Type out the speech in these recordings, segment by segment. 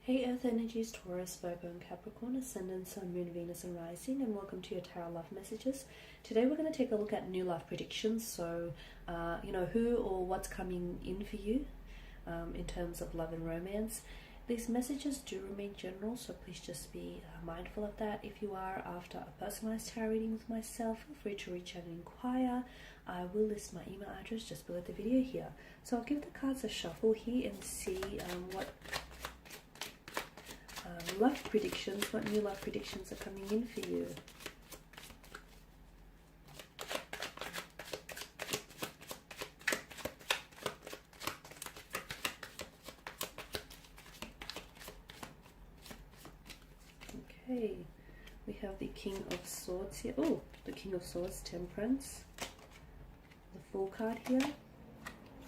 Hey Earth Energies, Taurus, Virgo and Capricorn, Ascendant, Sun, Moon, Venus and Rising, and welcome to your Tarot Love Messages. Today we're going to take a look at new love predictions, so who or what's coming in for you in terms of love and romance. These messages do remain general, so please just be mindful of that. If you are after a personalized tarot reading with myself, feel free to reach out and inquire. I will list my email address just below the video here. So I'll give the cards a shuffle here and see what new love predictions are coming in for you. Okay, we have the King of Swords here. Oh, the King of Swords, Temperance. The Fool card here.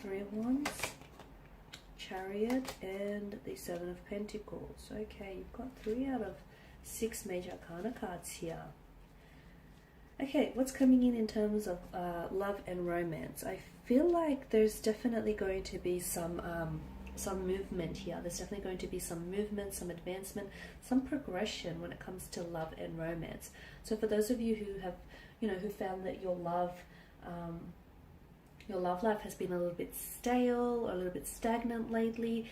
Three of Wands. Chariot and the Seven of Pentacles. Okay, you've got 3 out of 6 major arcana cards here. Okay, what's coming in terms of love and romance? I feel like there's definitely going to be some movement here. There's definitely going to be some movement, some advancement, some progression when it comes to love and romance. So for those of you who have, who found that your love life has been a little bit stale or a little bit stagnant lately,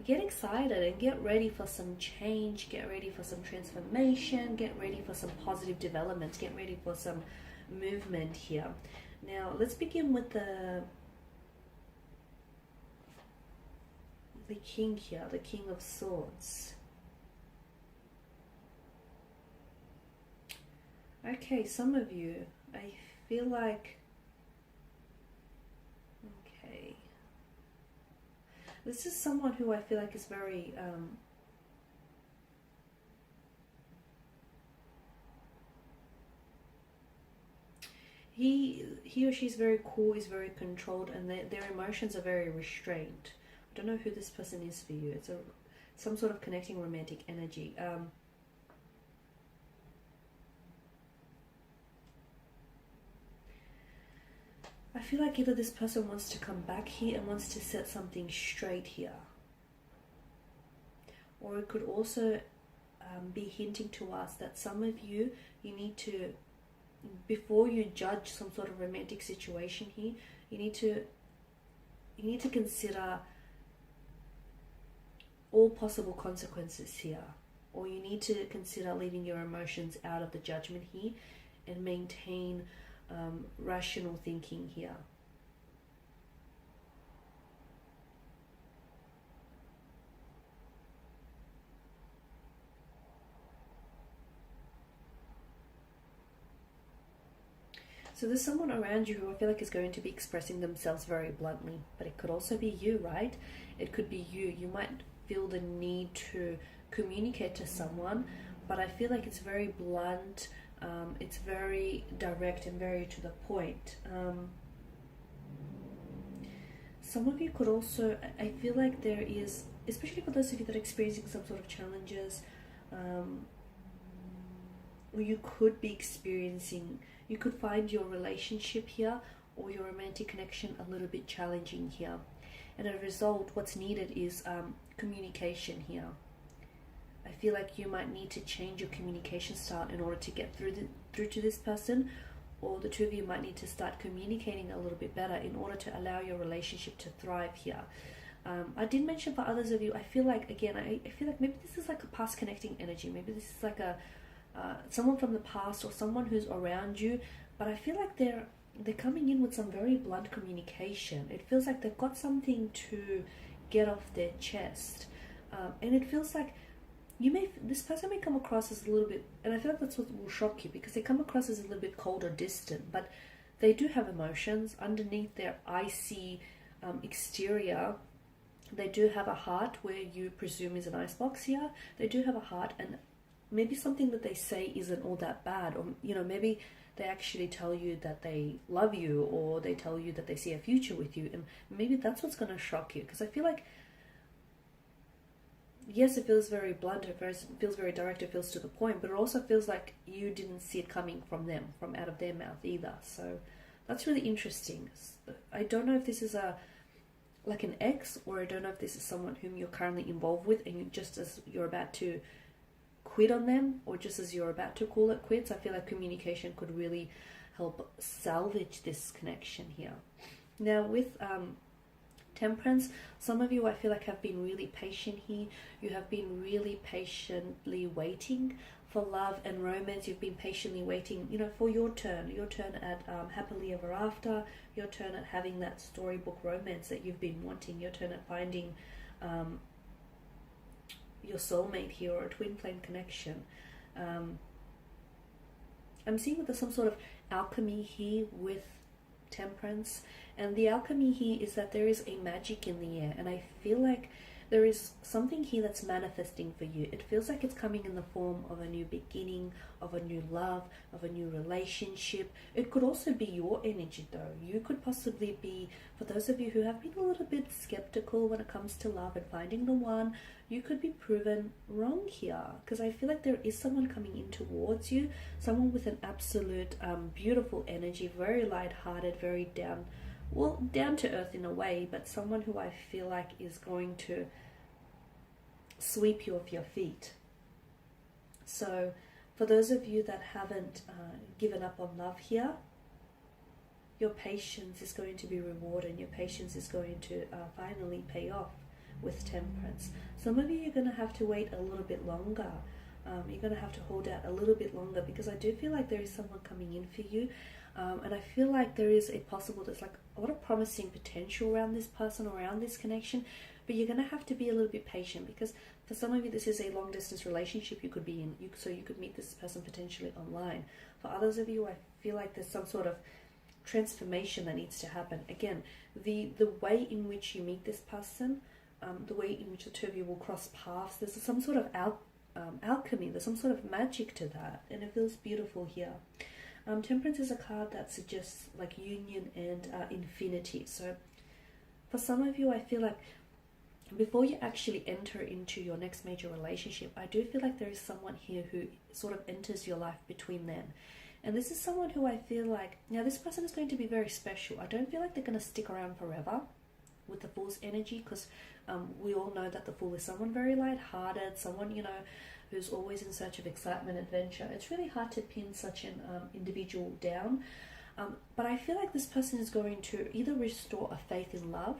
get excited and get ready for some change, get ready for some transformation, get ready for some positive developments, get ready for some movement here. Now let's begin with the King here, the King of Swords. Okay, some of you, I feel like this is someone who I feel like is very he or she's very cool, is very controlled, and their emotions are very restrained. I don't know who this person is for you. It's some sort of connecting romantic energy. I feel like either this person wants to come back here and wants to set something straight here, or it could also be hinting to us that some of you need to, before you judge some sort of romantic situation here, you need to consider all possible consequences here, or you need to consider leaving your emotions out of the judgment here and maintain rational thinking here. So there's someone around you who I feel like is going to be expressing themselves very bluntly, but it could also be you, right? It could be you. You might feel the need to communicate to someone, but I feel like it's very blunt. It's very direct and very to the point. Some of you could also, I feel like there is, especially for those of you that are experiencing some sort of challenges, or you could be experiencing, you could find your relationship here or your romantic connection a little bit challenging here. And as a result, what's needed is communication here. I feel like you might need to change your communication style in order to get through to this person, or the two of you might need to start communicating a little bit better in order to allow your relationship to thrive here. I did mention for others of you, I feel like, again, I feel like maybe this is like a past connecting energy. Maybe this is like a someone from the past or someone who's around you, but I feel like they're coming in with some very blunt communication. It feels like they've got something to get off their chest, and it feels like this person may come across as a little bit, and I feel like that's what will shock you, because they come across as a little bit cold or distant, but they do have emotions underneath their icy exterior. They do have a heart, where you presume is an icebox here. They do have a heart, and maybe something that they say isn't all that bad, or maybe they actually tell you that they love you, or they tell you that they see a future with you, and maybe that's what's going to shock you, because I feel like, yes, it feels very blunt, it feels very direct, it feels to the point, but it also feels like you didn't see it coming from them, from out of their mouth either. So that's really interesting. I don't know if this is a like an ex, or I don't know if this is someone whom you're currently involved with and you just as you're about to quit on them, or just as you're about to call it quits. I feel like communication could really help salvage this connection here. Now with Temperance, some of you I feel like have been really patient here. You have been really patiently waiting for love and romance. You've been patiently waiting, you know, for your turn at happily ever after, your turn at having that storybook romance that you've been wanting, your turn at finding your soulmate here, or a twin flame connection. I'm seeing that there's some sort of alchemy here with Temperance, and the alchemy here is that there is a magic in the air, and I feel like there is something here that's manifesting for you. It feels like it's coming in the form of a new beginning, of a new love, of a new relationship. It could also be your energy though. You could possibly be, for those of you who have been a little bit skeptical when it comes to love and finding the one, you could be proven wrong here, because I feel like there is someone coming in towards you, someone with an absolute beautiful energy, very light-hearted, very down to earth in a way, but someone who I feel like is going to sweep you off your feet. So for those of you that haven't given up on love here, your patience is going to be rewarded, and your patience is going to finally pay off with Temperance. Some of you are going to have to wait a little bit longer. You're going to have to hold out a little bit longer, because I do feel like there is someone coming in for you. And I feel like there is there's like a lot of promising potential around this person, around this connection, but you're going to have to be a little bit patient, because for some of you this is a long distance relationship you could be in, so you could meet this person potentially online. For others of you, I feel like there's some sort of transformation that needs to happen. Again, the way in which you meet this person, the way in which the two of you will cross paths, there's some sort of alchemy, there's some sort of magic to that, and it feels beautiful here. Temperance is a card that suggests like union and infinity. So for some of you, I feel like before you actually enter into your next major relationship, I do feel like there is someone here who sort of enters your life between them. And this is someone who I feel like, now this person is going to be very special. I don't feel like they're going to stick around forever with the Fool's energy, because we all know that the Fool is someone very light-hearted, someone, you know, who's always in search of excitement, adventure. It's really hard to pin such an individual down. But I feel like this person is going to either restore a faith in love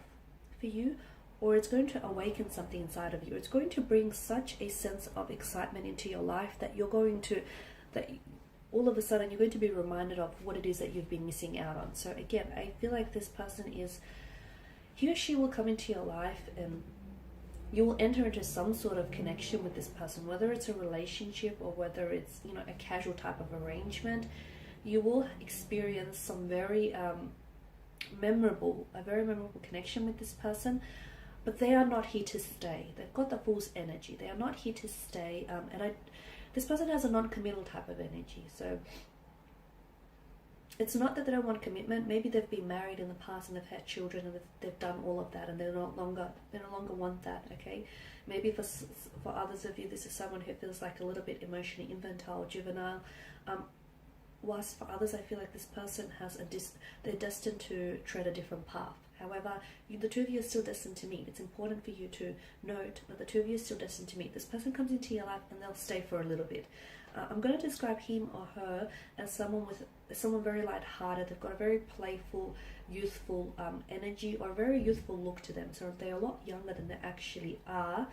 for you, or it's going to awaken something inside of you. It's going to bring such a sense of excitement into your life that you're going to, that all of a sudden you're going to be reminded of what it is that you've been missing out on. So again, I feel like this person is, he or she will come into your life, and you will enter into some sort of connection with this person, whether it's a relationship or whether it's, you know, a casual type of arrangement. You will experience some very memorable connection with this person, but they are not here to stay. They've got the Fool's energy. They are not here to stay, this person has a non-committal type of energy. So it's not that they don't want commitment. Maybe they've been married in the past and they've had children and they've done all of that, and they no longer want that. Okay, maybe for others of you, this is someone who feels like a little bit emotionally infantile, juvenile. Whilst for others, I feel like this person has they're destined to tread a different path. However, the two of you are still destined to meet. It's important for you to note that the two of you are still destined to meet. This person comes into your life and they'll stay for a little bit. I'm going to describe him or her as someone very light-hearted. They've got a very playful, youthful energy, or a very youthful look to them. So they're a lot younger than they actually are.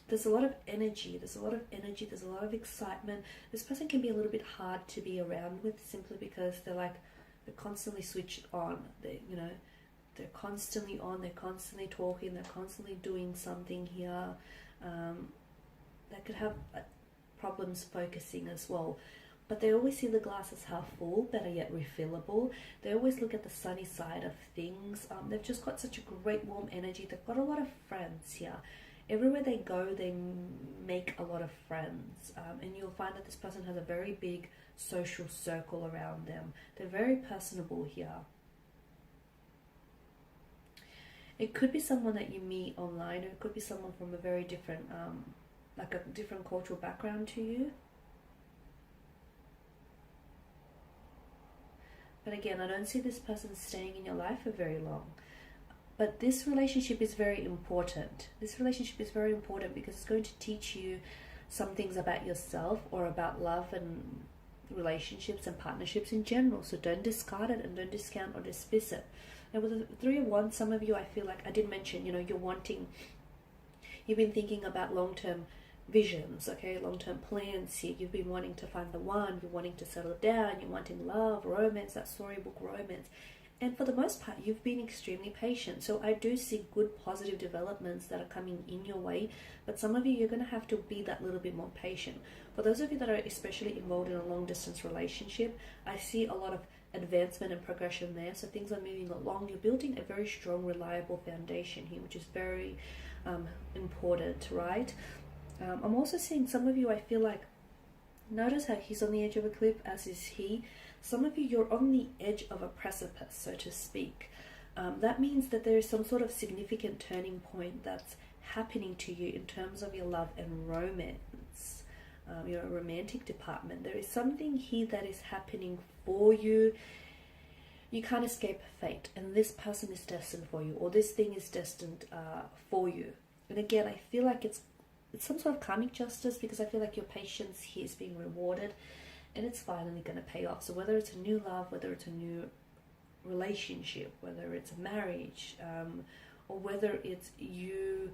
There's a lot of energy. There's a lot of excitement. This person can be a little bit hard to be around with, simply because they're constantly switched on. They're constantly on. They're constantly talking. They're constantly doing something here. They could have problems focusing as well, but they always see the glass as half full, better yet refillable. They always look at the sunny side of things. They've just got such a great warm energy. They've got a lot of friends here. Everywhere they go, they make a lot of friends, and you'll find that this person has a very big social circle around them. They're very personable here. It could be someone that you meet online, or it could be someone from a very different, like a different cultural background to you. But again, I don't see this person staying in your life for very long. But this relationship is very important. This relationship is very important because it's going to teach you some things about yourself or about love and relationships and partnerships in general. So don't discard it and don't discount or dismiss it. Now with the Three of Wands, some of you, I feel like I did mention, you've been thinking about long-term visions, okay, long-term plans here. You've been wanting to find the one, you're wanting to settle down, you're wanting love, romance, that storybook romance. And for the most part, you've been extremely patient. So I do see good positive developments that are coming in your way. But some of you, you're going to have to be that little bit more patient. For those of you that are especially involved in a long distance relationship, I see a lot of advancement and progression there. So things are moving along. You're building a very strong, reliable foundation here, which is very important, right? I'm also seeing some of you, I feel like, notice how he's on the edge of a cliff, as is he. Some of you, you're on the edge of a precipice, so to speak. That means that there is some sort of significant turning point that's happening to you in terms of your love and romance, your romantic department. There is something here that is happening for you. You can't escape fate, and this person is destined for you, or this thing is destined for you. And again, I feel like it's some sort of karmic justice, because I feel like your patience here is being rewarded. And it's finally going to pay off. So whether it's a new love, whether it's a new relationship, whether it's a marriage, or whether it's you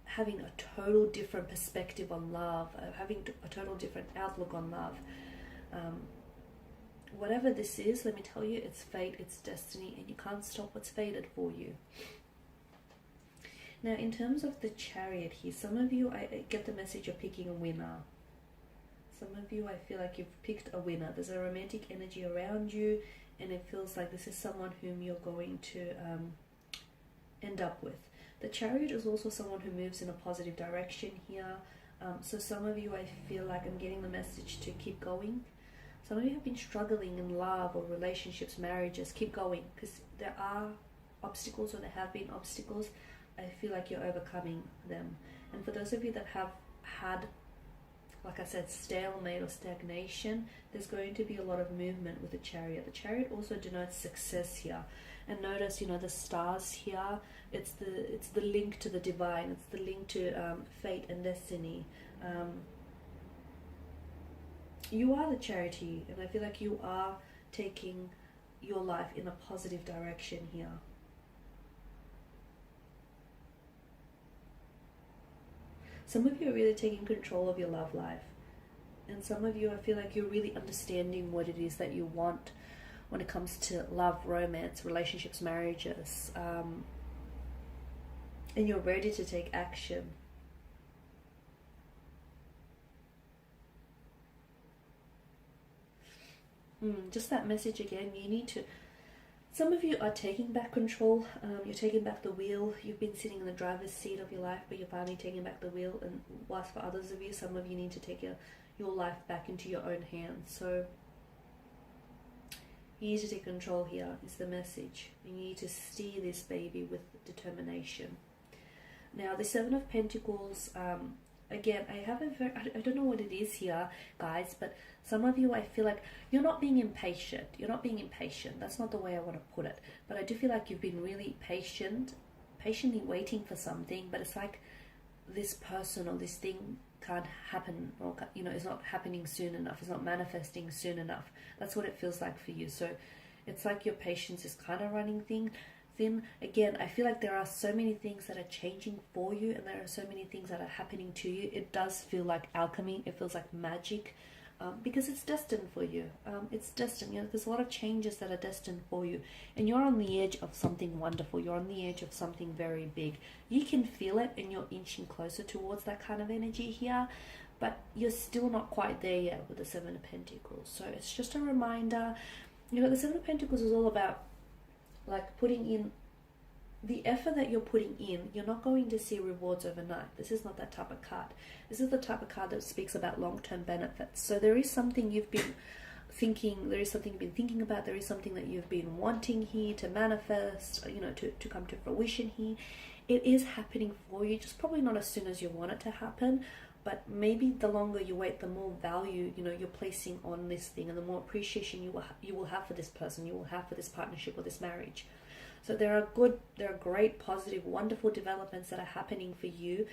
having a total different perspective on love, having a total different outlook on love. Whatever this is, let me tell you, it's fate, it's destiny, and you can't stop what's fated for you. Now, in terms of the Chariot here, some of you, I get the message you're picking a winner. Some of you, I feel like you've picked a winner. There's a romantic energy around you, and it feels like this is someone whom you're going to end up with. The Chariot is also someone who moves in a positive direction here. So some of you, I feel like I'm getting the message to keep going. Some of you have been struggling in love or relationships, marriages. Keep going, because there are obstacles, or there have been obstacles. I feel like you're overcoming them. And for those of you that have had, like I said, stalemate or stagnation, there's going to be a lot of movement with the Chariot. The Chariot also denotes success here. And notice, the stars here, it's the link to the divine, it's the link to fate and destiny. You are the Charity, and I feel like you are taking your life in a positive direction here. Some of you are really taking control of your love life. And some of you, I feel like you're really understanding what it is that you want when it comes to love, romance, relationships, marriages. And you're ready to take action. Just that message again, you need to... Some of you are taking back control, you're taking back the wheel. You've been sitting in the driver's seat of your life, but you're finally taking back the wheel. And whilst for others of you, some of you need to take your life back into your own hands. So you need to take control here, is the message. You need to steer this baby with determination. Now, the Seven of Pentacles, again, I don't know what it is here, guys, but some of you, I feel like you're not being impatient. You're not being impatient. That's not the way I want to put it. But I do feel like you've been really patiently waiting for something, but it's like this person or this thing can't happen, or, it's not happening soon enough. It's not manifesting soon enough. That's what it feels like for you. So it's like your patience is kind of running thin. Again, I feel like there are so many things that are changing for you, and there are so many things that are happening to you. It does feel like alchemy. It feels like magic, because it's destined for you. It's destined. There's a lot of changes that are destined for you, and you're on the edge of something wonderful. You're on the edge of something very big. You can feel it, and you're inching closer towards that kind of energy here, but you're still not quite there yet with the Seven of Pentacles. So it's just a reminder. The Seven of Pentacles is all about like putting in the effort that you're putting in. You're not going to see rewards overnight. This is not that type of card. This is the type of card that speaks about long-term benefits. So there is something you've been thinking, there is something you've been thinking about, there is something that you've been wanting here to manifest, to come to fruition here. It is happening for you, just probably not as soon as you want it to happen, but maybe the longer you wait, the more value, you know, you're placing on this thing, and the more appreciation you will have for this person, you will have for this partnership or this marriage. So there are great, positive, wonderful developments that are happening for you.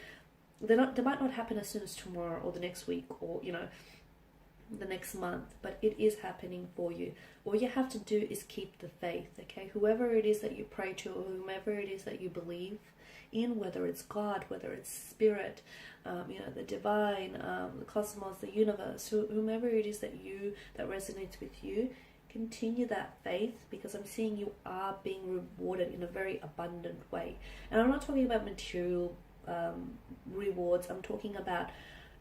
They might not happen as soon as tomorrow or the next week or, you know, the next month, but it is happening for you. All you have to do is keep the faith, okay? Whoever it is that you pray to, or whomever it is that you believe in, whether it's God, whether it's spirit, you know, the divine, the cosmos, the universe, whomever it is that resonates with you, continue that faith, because I'm seeing you are being rewarded in a very abundant way. And I'm not talking about material rewards. I'm talking about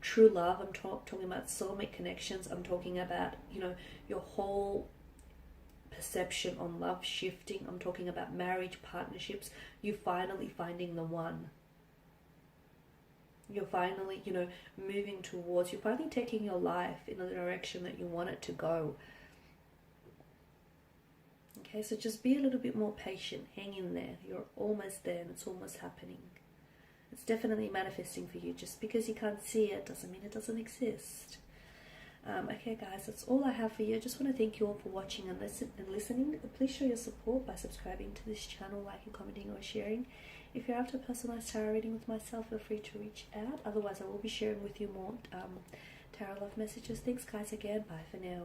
true love. I'm talking about soulmate connections. I'm talking about, you know, your whole perception on love shifting. I'm talking about marriage, partnerships. You finally finding the one. You're finally, you know, moving towards, you're finally taking your life in the direction that you want it to go. Okay, so just be a little bit more patient. Hang in there. You're almost there, and it's almost happening. It's definitely manifesting for you. Just because you can't see it doesn't mean it doesn't exist. Okay, guys, that's all I have for you. I just want to thank you all for watching and listening. Please show your support by subscribing to this channel, liking, commenting, or sharing. If you're after a personalized tarot reading with myself, feel free to reach out. Otherwise, I will be sharing with you more tarot love messages. Thanks, guys, again. Bye for now.